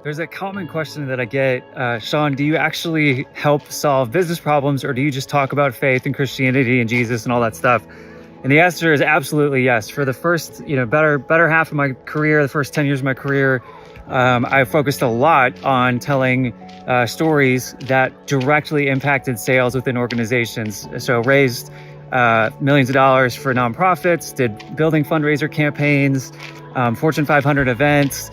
There's a common question that I get, Sean, do you actually help solve business problems, or do you just talk about faith and Christianity and Jesus and all that stuff? And the answer is absolutely yes. For the first, better half of my career, the first 10 years of my career, I focused a lot on telling stories that directly impacted sales within organizations. So raised millions of dollars for nonprofits, did building fundraiser campaigns, Fortune 500 events.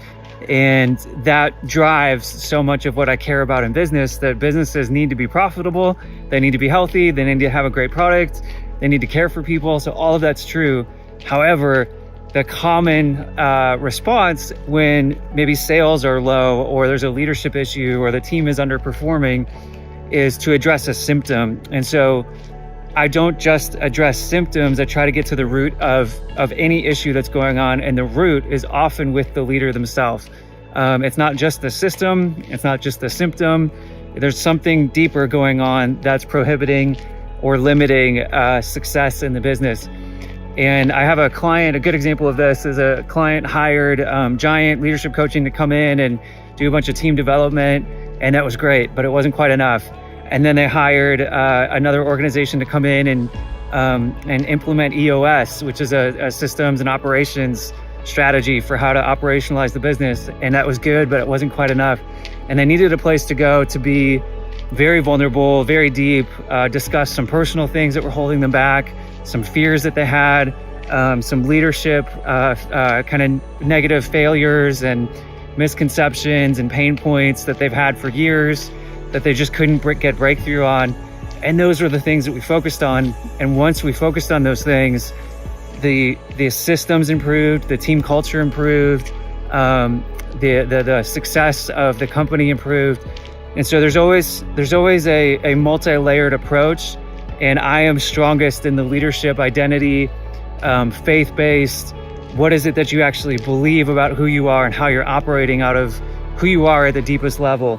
And that drives so much of what I care about in business, that businesses need to be profitable, they need to be healthy, they need to have a great product, they need to care for people. So all of that's true. However, the common response when maybe sales are low or there's a leadership issue or the team is underperforming is to address a symptom. And so I don't just address symptoms, I try to get to the root of any issue that's going on, and the root is often with the leader themselves. It's not just the system, it's not just the symptom. There's something deeper going on that's prohibiting or limiting success in the business. And I have a client, a good example of this is a client hired Giant leadership coaching to come in and do a bunch of team development, and that was great, but it wasn't quite enough. And then they hired another organization to come in and implement EOS, which is a systems and operations strategy for how to operationalize the business. And that was good, but it wasn't quite enough. And they needed a place to go to be very vulnerable, very deep, discuss some personal things that were holding them back, some fears that they had, some leadership kind of negative failures and misconceptions and pain points that they've had for years that they just couldn't get breakthrough on. And those were the things that we focused on. And once we focused on those things, the systems improved, the team culture improved, the success of the company improved. And so there's always a multi-layered approach. And I am strongest in the leadership identity, faith-based. What is it that you actually believe about who you are and how you're operating out of who you are at the deepest level?